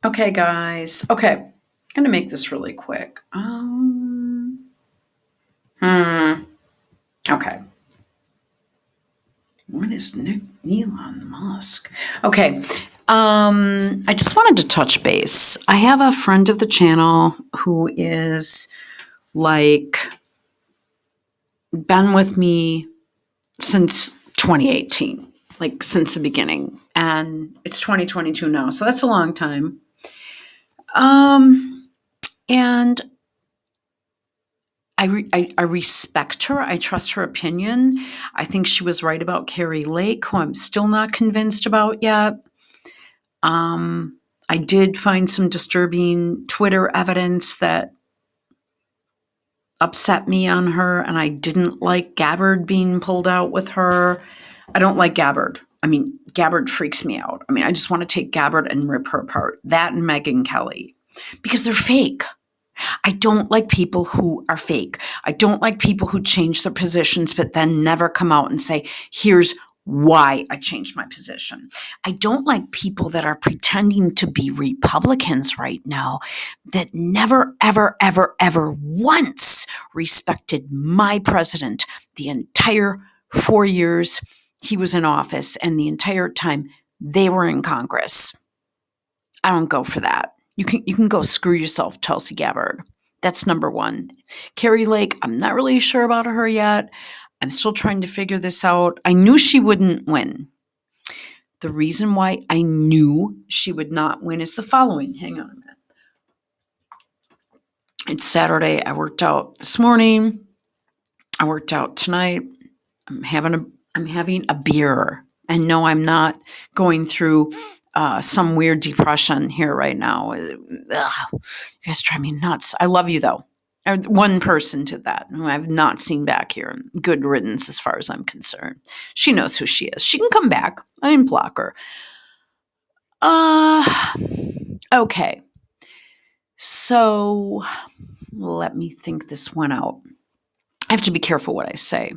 Okay, guys. Okay. I'm going to make this really quick. Okay. What is Elon Musk? Okay. I just wanted to touch base. I have a friend of the channel who is like been with me since 2018, like since the beginning. And it's 2022 now. So that's a long time. And I respect her. I trust her opinion. I think she was right about Carrie Lake, who I'm still not convinced about yet. I did find some disturbing Twitter evidence that upset me on her, and I didn't like Gabbard being pulled out with her. I don't like Gabbard. I mean, Gabbard freaks me out. I mean, I just want to take Gabbard and rip her apart. That and Megyn Kelly, because they're fake. I don't like people who are fake. I don't like people who change their positions but then never come out and say, here's why I changed my position. I don't like people that are pretending to be Republicans right now that never, ever, ever, ever once respected my president the entire 4 years he was in office and the entire time they were in Congress. I don't go for that. You can go screw yourself, Tulsi Gabbard. That's number one. Carrie Lake, I'm not really sure about her yet. I'm still trying to figure this out. I knew she wouldn't win. The reason why I knew she would not win is the following. Hang on a minute. It's Saturday. I worked out this morning. I worked out tonight. I'm having a beer. And no, I'm not going through some weird depression here right now. You guys drive me nuts. I love you, though. One person to that who I've not seen back here. Good riddance as far as I'm concerned. She knows who she is. She can come back. I didn't block her. Okay. So let me think this one out. I have to be careful what I say.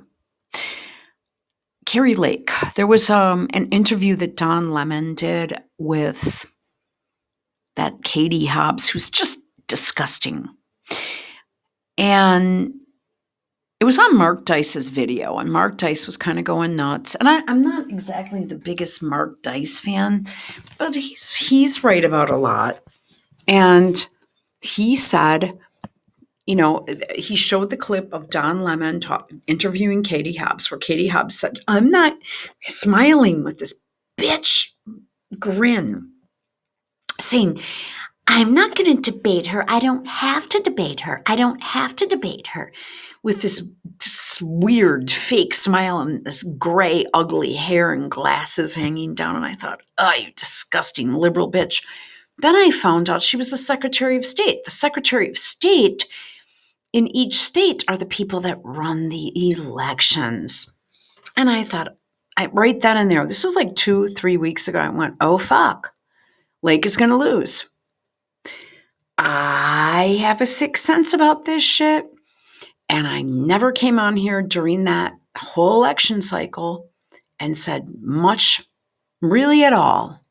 Carrie Lake, there was an interview that Don Lemon did with that Katie Hobbs, who's just disgusting. And it was on Mark Dice's video, and Mark Dice was kind of going nuts. And I'm not exactly the biggest Mark Dice fan, but he's right about a lot. And he said, he showed the clip of Don Lemon interviewing Katie Hobbs, where Katie Hobbs said, I'm not smiling with this bitch grin, saying, I'm not going to debate her. I don't have to debate her. I don't have to debate her. With this weird fake smile and this gray, ugly hair and glasses hanging down. And I thought, oh, you disgusting liberal bitch. Then I found out she was the Secretary of State. The Secretary of State in each state are the people that run the elections. And I thought, right then and there, this was like 2-3 weeks ago, I went, oh, fuck. Lake is going to lose. I have a sixth sense about this shit. And I never came on here during that whole election cycle and said much really at all,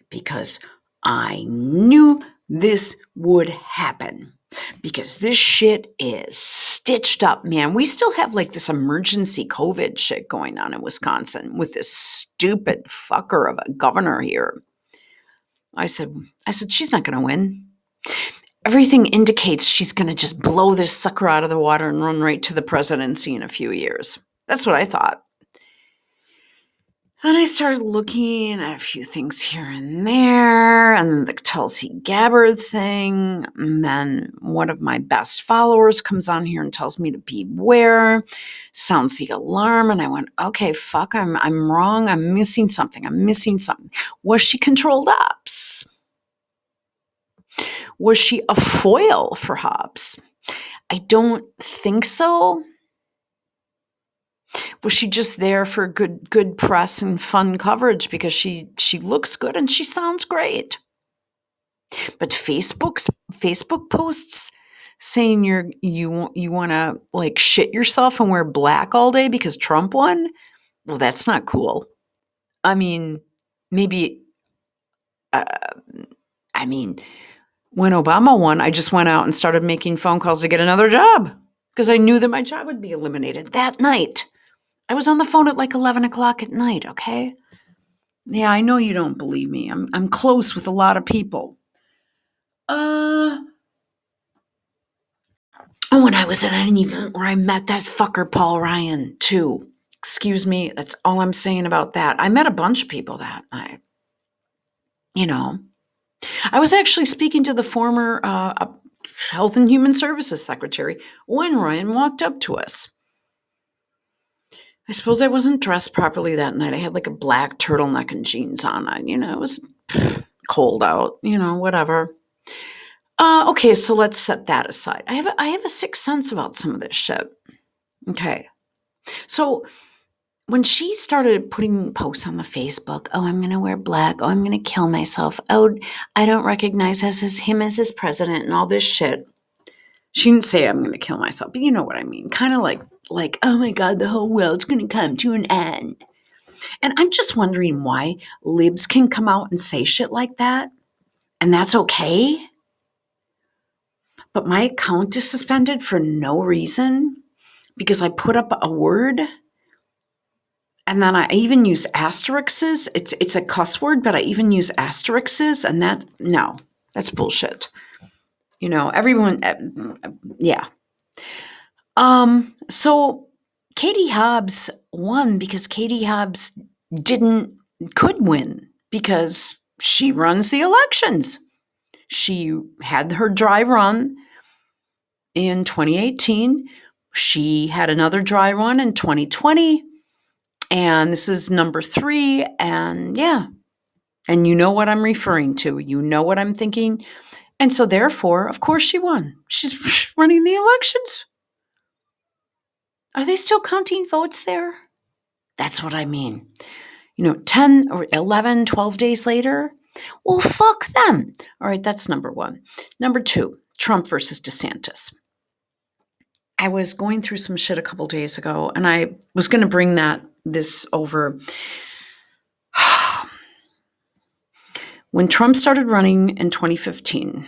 because I knew this would happen. Because this shit is stitched up, man. We still have like this emergency COVID shit going on in Wisconsin with this stupid fucker of a governor here. I said, she's not going to win. Everything indicates she's going to just blow this sucker out of the water and run right to the presidency in a few years. That's what I thought. Then I started looking at a few things here and there, and then the Tulsi Gabbard thing. And then one of my best followers comes on here and tells me to beware. Sounds the alarm. And I went, okay, fuck, I'm wrong. I'm missing something. Was she controlled ops? Was she a foil for Hobbs? I don't think so. Was she just there for good press and fun coverage because she looks good and she sounds great? But Facebook posts saying you want to like shit yourself and wear black all day because Trump won? Well, that's not cool. I mean, maybe I I mean, when Obama won, I just went out and started making phone calls to get another job because I knew that my job would be eliminated that night. I was on the phone at like 11 o'clock at night, okay? Yeah, I know you don't believe me. I'm close with a lot of people. Oh, and I was at an event where I met that fucker Paul Ryan, too. Excuse me, that's all I'm saying about that. I met a bunch of people that night. You know, I was actually speaking to the former Health and Human Services Secretary when Ryan walked up to us. I suppose I wasn't dressed properly that night. I had like a black turtleneck and jeans on. It was cold out, whatever. Okay, so let's set that aside. I have a sixth sense about some of this shit. Okay. So when she started putting posts on the Facebook, oh, I'm going to wear black. Oh, I'm going to kill myself. Oh, I don't recognize him as his president and all this shit. She didn't say I'm going to kill myself, but you know what I mean. Kind of like, oh my God, the whole world's going to come to an end. And I'm just wondering why libs can come out and say shit like that. And that's okay. But my account is suspended for no reason because I put up a word. And then I even use asterisks. It's a cuss word, but I even use asterisks. And that's bullshit. Everyone, yeah. So Katie Hobbs won because Katie Hobbs could win because she runs the elections. She had her dry run in 2018. She had another dry run in 2020. And this is number 3. And yeah. And you know what I'm referring to. You know what I'm thinking. And so therefore, of course she won. She's running the elections. Are they still counting votes there? That's what I mean. 10 or 11, 12 days later, well, fuck them. All right, that's number 1. Number 2, Trump versus Desantis. I was going through some shit a couple days ago, and I was going to bring this over. When Trump started running in 2015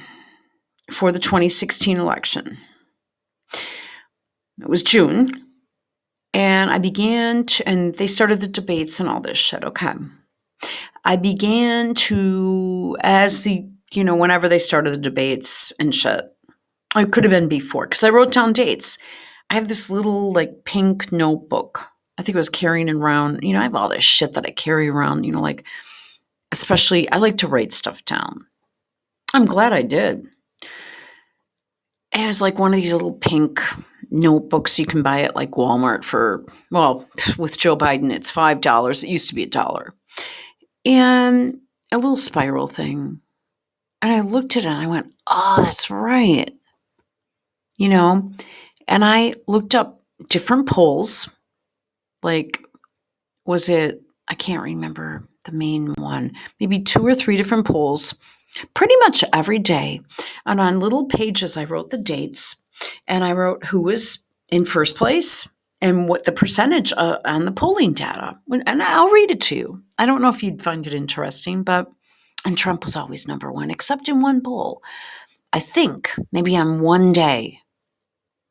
for the 2016 election, it was June. And I began and they started the debates and all this shit, okay. I began to, whenever they started the debates and shit, it could have been before, because I wrote down dates. I have this little, pink notebook. I think I was carrying it around. I have all this shit that I carry around, especially, I like to write stuff down. I'm glad I did. And it was like one of these little pink notebooks you can buy at Walmart for, with Joe Biden, it's $5. It used to be $1. And a little spiral thing. And I looked at it and I went, oh, that's right. And I looked up different polls. Was it, I can't remember the main one, maybe 2 or 3 different polls, pretty much every day. And on little pages, I wrote the dates. And I wrote who was in first place and what the percentage on the polling data. And I'll read it to you. I don't know if you'd find it interesting, and Trump was always number 1, except in one poll. I think maybe on one day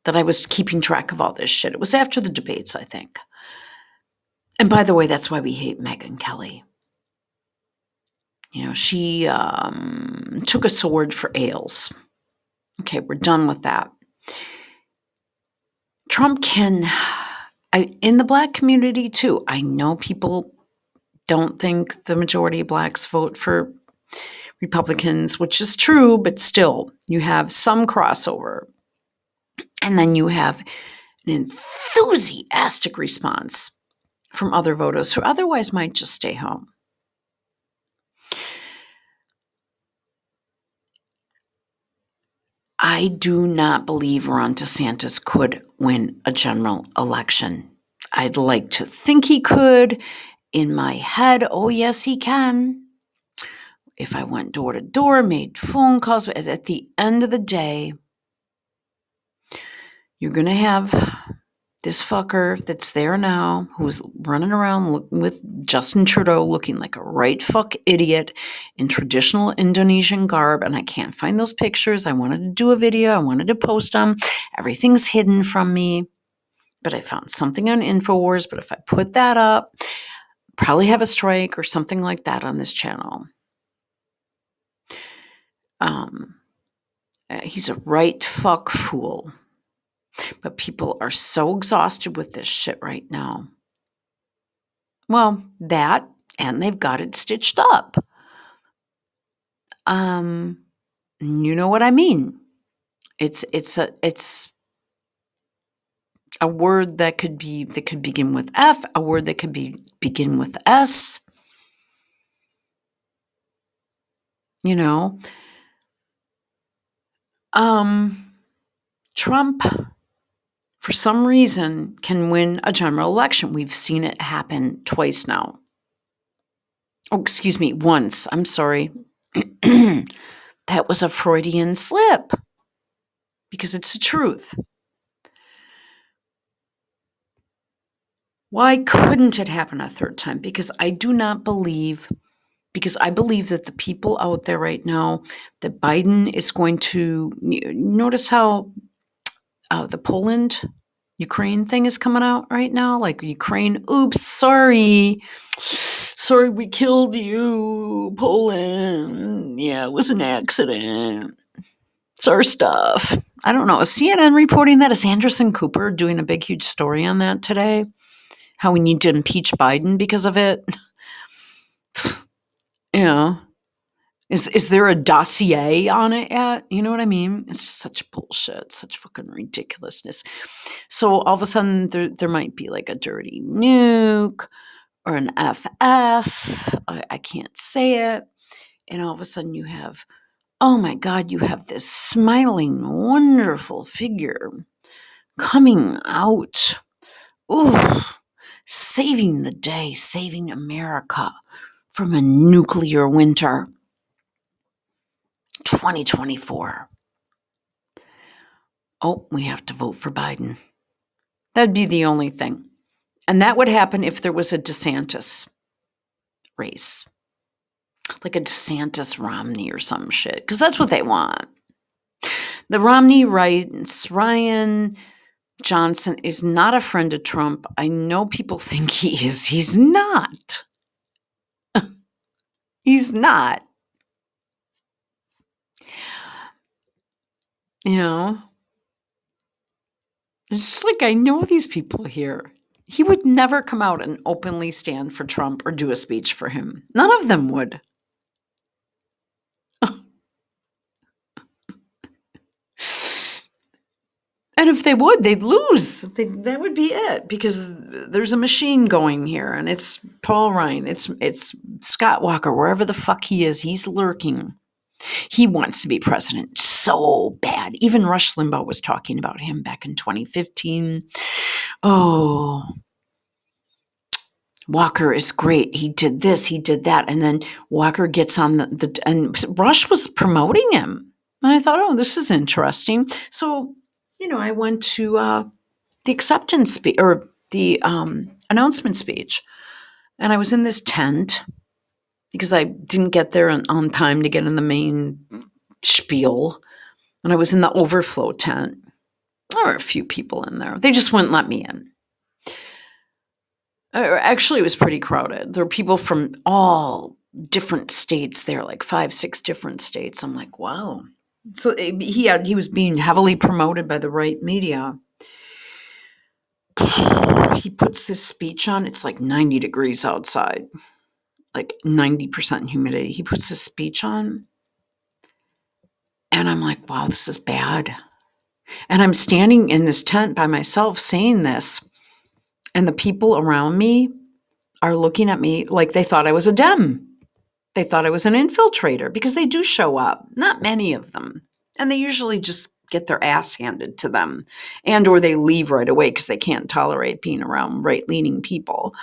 that I was keeping track of all this shit. It was after the debates, I think. And by the way, that's why we hate Megyn Kelly. She took a sword for Ailes. Okay, we're done with that. Trump in the Black community too, I know people don't think the majority of Blacks vote for Republicans, which is true, but still, you have some crossover. And then you have an enthusiastic response from other voters who otherwise might just stay home. I do not believe Ron DeSantis could win a general election. I'd like to think he could. In my head, oh yes, he can. If I went door to door, made phone calls, at the end of the day, you're going to have this fucker that's there now, who's running around with Justin Trudeau looking like a right fuck idiot in traditional Indonesian garb, and I can't find those pictures. I wanted to do a video. I wanted to post them. Everything's hidden from me, but I found something on InfoWars, but if I put that up, probably have a strike or something like that on this channel. He's a right fuck fool. But people are so exhausted with this shit right now. Well, that, and they've got it stitched up. You know what I mean? It's a word that could begin with F, a word that could begin with S. You know, Trump, for some reason, can win a general election. We've seen it happen twice now. Oh, excuse me, once. I'm sorry. That was a Freudian slip because it's the truth. Why couldn't it happen a third time? Because I believe that the people out there right now, that Biden is going to, notice how the Poland Ukraine thing is coming out right now, like Ukraine, oops, sorry, we killed you, Poland. Yeah, it was an accident. It's our stuff. I don't know. Is CNN reporting that? Is Anderson Cooper doing a big, huge story on that today? How we need to impeach Biden because of it? Yeah. Is there a dossier on it yet? You know what I mean? It's such bullshit, such fucking ridiculousness. So all of a sudden there might be like a dirty nuke or an FF. I can't say it. And all of a sudden you have, oh my God, you have this smiling, wonderful figure coming out. Ooh, saving the day, saving America from a nuclear winter. 2024. Oh, we have to vote for Biden. That'd be the only thing. And that would happen if there was a Desantis race. Like a Desantis Romney or some shit. Because that's what they want. The Romney writes, Ryan Johnson is not a friend of Trump. I know people think he is. He's not. He's not. You know? It's just like, I know these people here. He would never come out and openly stand for Trump or do a speech for him. None of them would. And if they would, they'd lose. That would be it, because there's a machine going here, and it's Paul Ryan, it's Scott Walker, wherever the fuck he is, he's lurking. He wants to be president so bad. Even Rush Limbaugh was talking about him back in 2015. Oh, Walker is great. He did this, he did that. And then Walker gets on and Rush was promoting him. And I thought, oh, this is interesting. So, I went to the acceptance speech or the announcement speech. And I was in this tent because I didn't get there on time to get in the main spiel. And I was in the overflow tent. There were a few people in there. They just wouldn't let me in. Actually, it was pretty crowded. There were people from all different states there, like 5, 6 different states. I'm like, wow. So he was being heavily promoted by the right media. He puts this speech on. It's like 90 degrees outside, like 90% humidity. He puts this speech on. And I'm like, wow, this is bad. And I'm standing in this tent by myself saying this. And the people around me are looking at me like they thought I was a Dem. They thought I was an infiltrator, because they do show up. Not many of them. And they usually just get their ass handed to them, and or they leave right away because they can't tolerate being around right-leaning people.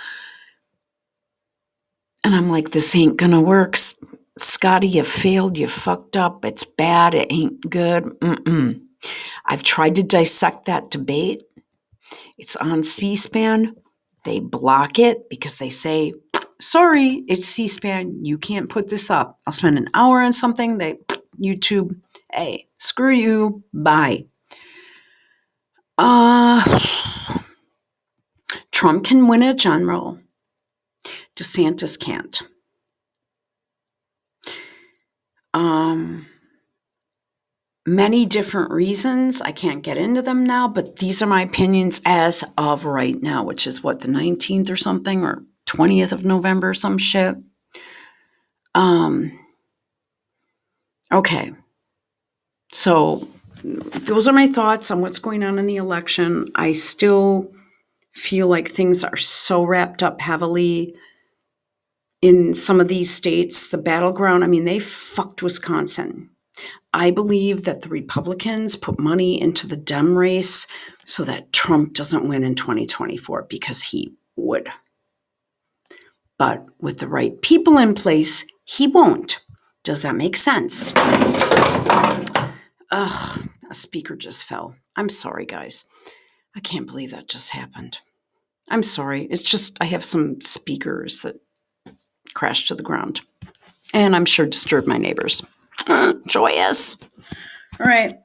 And I'm like, this ain't gonna work. Scotty, you failed. You fucked up. It's bad. It ain't good. I've tried to dissect that debate. It's on C-SPAN. They block it because they say, sorry, it's C-SPAN. You can't put this up. I'll spend an hour on something. YouTube, hey, screw you. Bye. Trump can win a general. Desantis can't. Many different reasons. I can't get into them now, but these are my opinions as of right now, which is what, the 19th or something, or 20th of November, some shit. Okay. So those are my thoughts on what's going on in the election. I still feel like things are so wrapped up heavily in some of these states. The battleground, I mean, they fucked Wisconsin. I believe that the Republicans put money into the Dem race so that Trump doesn't win in 2024, because he would. But with the right people in place, he won't. Does that make sense? Ugh, a speaker just fell. I'm sorry, guys. I can't believe that just happened. I'm sorry. It's just I have some speakers that crashed to the ground. And I'm sure disturbed my neighbors. Joyous. All right.